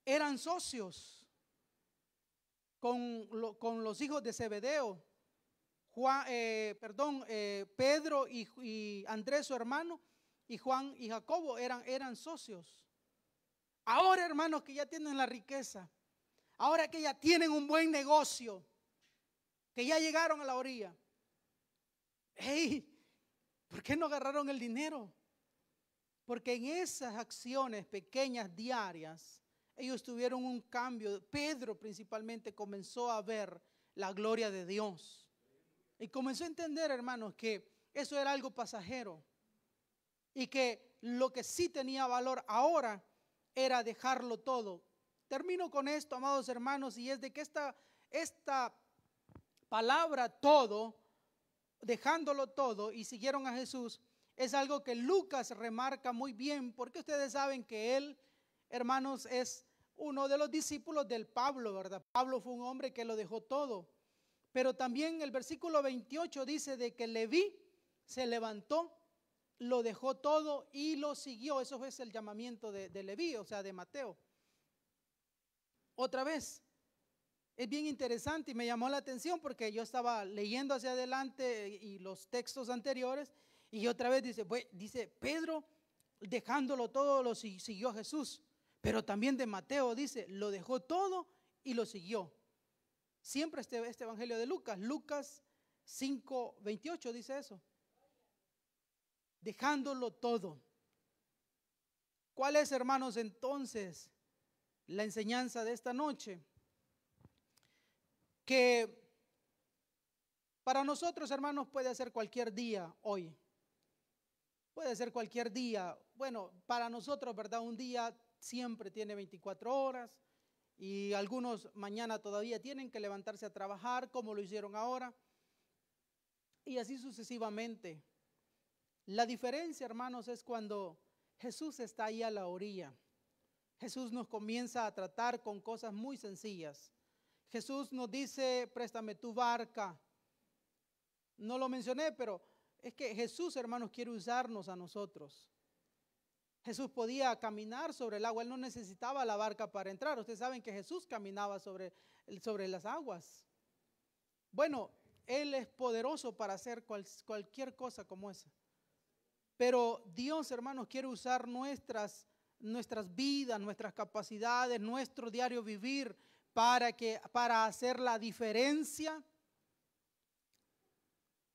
eran socios con los hijos de Zebedeo, Pedro y Andrés, su hermano, y Juan y Jacobo eran socios. Ahora, hermanos, que ya tienen la riqueza, ahora que ya tienen un buen negocio, que ya llegaron a la orilla, hey, ¿por qué no agarraron el dinero? Porque en esas acciones pequeñas, diarias, ellos tuvieron un cambio. Pedro principalmente comenzó a ver la gloria de Dios y comenzó a entender, hermanos, que eso era algo pasajero y que lo que sí tenía valor ahora era dejarlo todo. Termino con esto, amados hermanos, y es de que esta palabra todo, dejándolo todo y siguieron a Jesús, es algo que Lucas remarca muy bien, porque ustedes saben que él, hermanos, es uno de los discípulos del Pablo, ¿verdad? Pablo fue un hombre que lo dejó todo. Pero también el versículo 28 dice de que Leví se levantó, lo dejó todo y lo siguió. Eso es el llamamiento de Leví, o sea, de Mateo. Otra vez, es bien interesante y me llamó la atención porque yo estaba leyendo hacia adelante y los textos anteriores, y otra vez dice Pedro, dejándolo todo, lo siguió a Jesús. Pero también de Mateo dice, lo dejó todo y lo siguió. Siempre este evangelio de Lucas 5:28 dice eso. Dejándolo todo. ¿Cuál es, hermanos, entonces la enseñanza de esta noche? Que para nosotros, hermanos, puede ser cualquier día hoy. Puede ser cualquier día. Bueno, para nosotros, ¿verdad? Un día siempre tiene 24 horas y algunos mañana todavía tienen que levantarse a trabajar como lo hicieron ahora. Y así sucesivamente. La diferencia, hermanos, es cuando Jesús está ahí a la orilla. Jesús nos comienza a tratar con cosas muy sencillas. Jesús nos dice, préstame tu barca. No lo mencioné, pero es que Jesús, hermanos, quiere usarnos a nosotros. Jesús podía caminar sobre el agua, Él no necesitaba la barca para entrar. Ustedes saben que Jesús caminaba sobre las aguas. Bueno, Él es poderoso para hacer cualquier cosa como esa. Pero Dios, hermanos, quiere usar nuestras vidas, nuestras capacidades, nuestro diario vivir para hacer la diferencia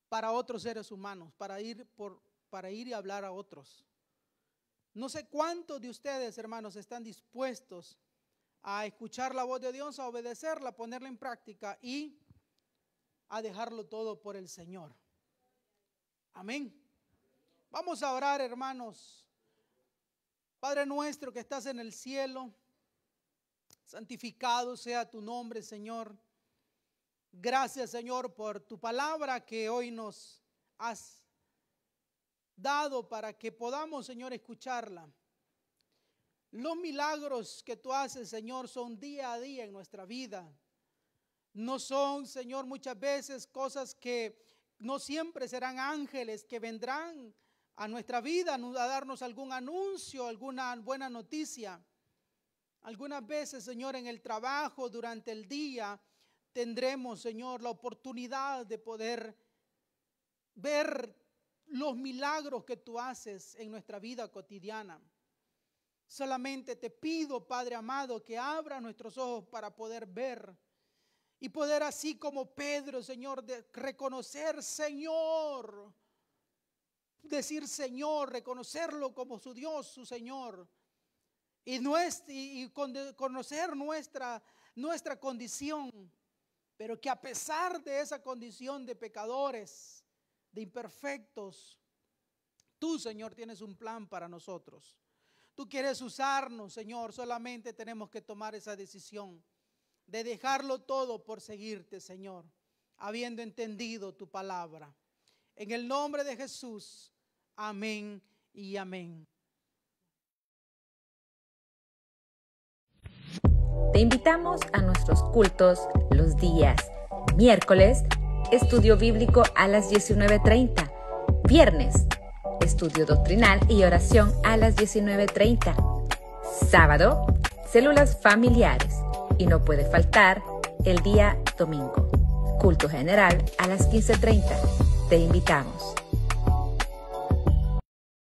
para otros seres humanos, para ir y hablar a otros. No sé cuántos de ustedes, hermanos, están dispuestos a escuchar la voz de Dios, a obedecerla, a ponerla en práctica y a dejarlo todo por el Señor. Amén. Vamos a orar, hermanos. Padre nuestro que estás en el cielo, santificado sea tu nombre, Señor. Gracias, Señor, por tu palabra que hoy nos has dado para que podamos, Señor, escucharla. Los milagros que tú haces, Señor, son día a día en nuestra vida. No son, Señor, muchas veces cosas que no siempre serán ángeles que vendrán a nuestra vida a darnos algún anuncio, alguna buena noticia. Algunas veces, Señor, en el trabajo, durante el día, tendremos, Señor, la oportunidad de poder ver los milagros que tú haces en nuestra vida cotidiana. Solamente te pido, Padre amado, que abra nuestros ojos para poder ver y poder, así como Pedro, Señor, reconocer, Señor, decir Señor, reconocerlo como su Dios, su Señor, y conocer nuestra condición, pero que a pesar de esa condición de pecadores, de imperfectos, tú, Señor, tienes un plan para nosotros. Tú quieres usarnos, Señor, solamente tenemos que tomar esa decisión de dejarlo todo por seguirte, Señor, habiendo entendido tu palabra. En el nombre de Jesús, amén y amén. Te invitamos a nuestros cultos los días miércoles, estudio bíblico a las 19:30, viernes, estudio doctrinal y oración a las 19:30, sábado, células familiares y no puede faltar el día domingo, culto general a las 15:30. Te invitamos.